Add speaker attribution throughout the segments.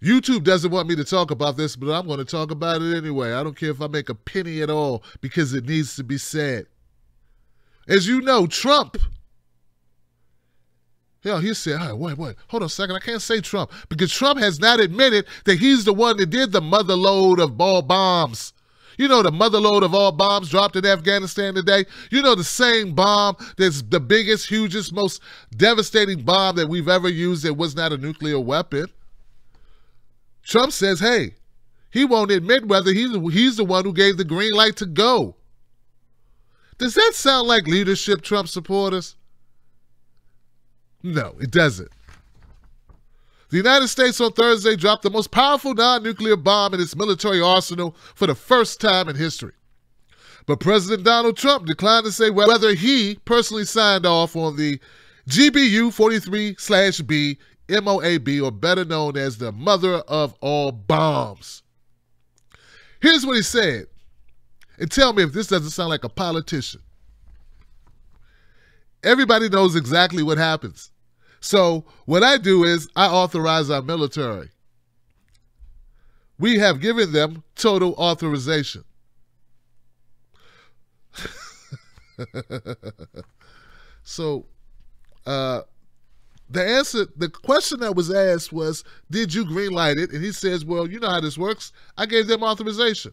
Speaker 1: YouTube doesn't want me to talk about this, but I'm going to talk about it anyway. I don't care if I make a penny at all because it needs to be said. As you know, Trump, he said, all right, wait, hold on a second. I can't say Trump because Trump has not admitted that he's the one that did the mother load of all bombs. You know, the mother load of all bombs dropped in Afghanistan today. You know, the same bomb that's the biggest, hugest, most devastating bomb that we've ever used that was not a nuclear weapon. Trump says, hey, he won't admit whether he's the one who gave the green light to go. Does that sound like leadership, Trump supporters? No, it doesn't. The United States on Thursday dropped the most powerful non-nuclear bomb in its military arsenal for the first time in history. But President Donald Trump declined to say whether he personally signed off on the GBU 43/B MOAB, or better known as the mother of all bombs. Here's what he said, and tell me if this doesn't sound like a politician. Everybody knows exactly what happens. So what I do is I authorize our military. We have given them total authorization. So the question that was asked was, did you greenlight it? And he says, well, you know how this works. I gave them authorization.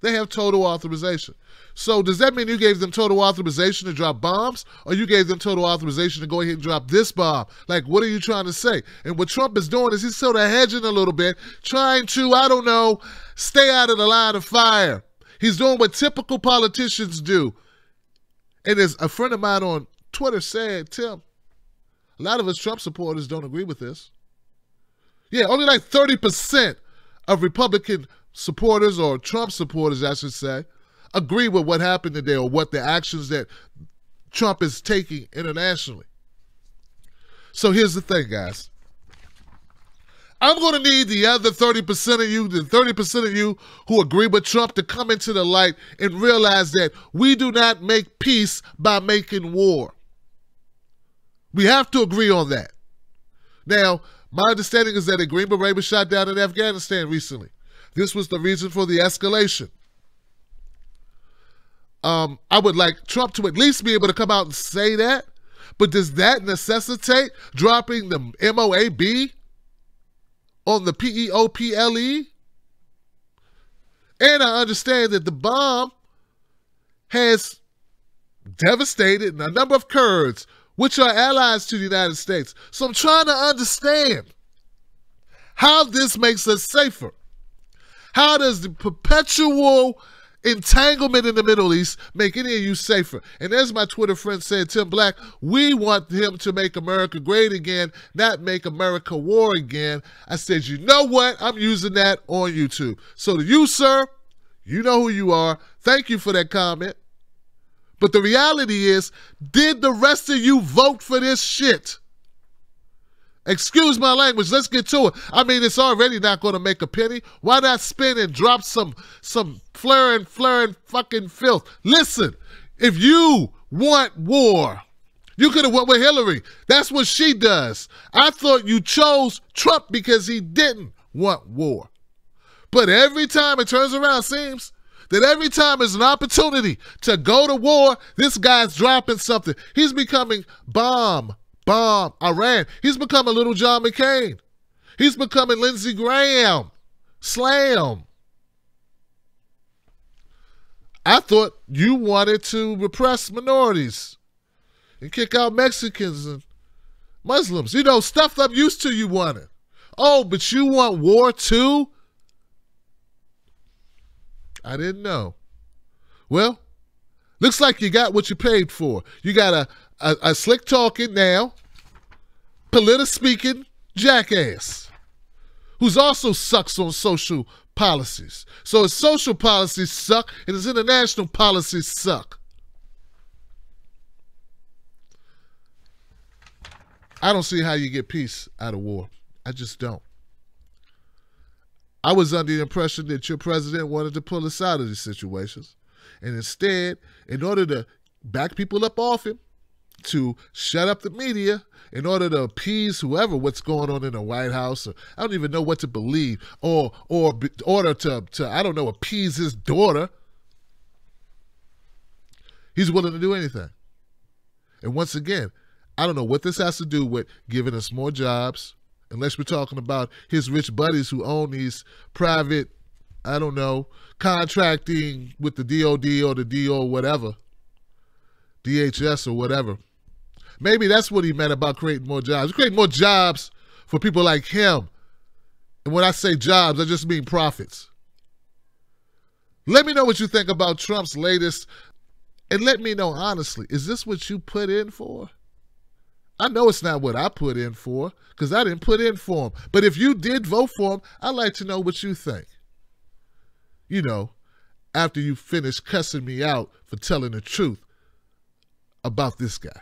Speaker 1: They have total authorization. So does that mean you gave them total authorization to drop bombs, or you gave them total authorization to go ahead and drop this bomb? Like, what are you trying to say? And what Trump is doing is he's sort of hedging a little bit, trying to, I don't know, stay out of the line of fire. He's doing what typical politicians do. And as a friend of mine on Twitter said, Tim, a lot of us Trump supporters don't agree with this. Yeah, only like 30% of Republican supporters, or Trump supporters, I should say, agree with what happened today or what the actions that Trump is taking internationally. So here's the thing, guys. I'm going to need the other 30% of you, the 30% of you who agree with Trump, to come into the light and realize that we do not make peace by making war. We have to agree on that. Now, my understanding is that a Green Beret was shot down in Afghanistan recently. This was the reason for the escalation. I would like Trump to at least be able to come out and say that, but does that necessitate dropping the MOAB on the PEOPLE? And I understand that the bomb has devastated a number of Kurds, which are allies to the United States. So I'm trying to understand how this makes us safer. How does the perpetual entanglement in the Middle East make any of you safer? And as my Twitter friend said, Tim Black, we want him to make America great again, not make America war again. I said, you know what? I'm using that on YouTube. So to you, sir, you know who you are. Thank you for that comment. But the reality is, did the rest of you vote for this shit? Excuse my language. Let's get to it. I mean, it's already not going to make a penny. Why not spin and drop some flaring fucking filth? Listen, if you want war, you could have went with Hillary. That's what she does. I thought you chose Trump because he didn't want war. But every time it turns around, it seems that every time there's an opportunity to go to war, this guy's dropping something. He's becoming bomb Iran. He's become a little John McCain. He's becoming Lindsey Graham. Slam. I thought you wanted to repress minorities and kick out Mexicans and Muslims. You know, stuff I'm used to you wanted. Oh, but you want war too? I didn't know. Well, looks like you got what you paid for. You got a slick talking now, political speaking jackass who's also sucks on social policies. So his social policies suck and his international policies suck. I don't see how you get peace out of war. I just don't. I was under the impression that your president wanted to pull us out of these situations. And instead, in order to back people up off him, to shut up the media in order to appease whoever what's going on in the White House. Or I don't even know what to believe. Or order to I don't know, appease his daughter. He's willing to do anything. And once again, I don't know what this has to do with giving us more jobs, unless we're talking about his rich buddies who own these private, I don't know, contracting with the DOD or the DO or whatever, DHS or whatever. Maybe that's what he meant about creating more jobs. Create more jobs for people like him. And when I say jobs, I just mean profits. Let me know what you think about Trump's latest. And let me know, honestly, is this what you put in for? I know it's not what I put in for, because I didn't put in for him. But if you did vote for him, I'd like to know what you think. You know, after you finish cussing me out for telling the truth about this guy.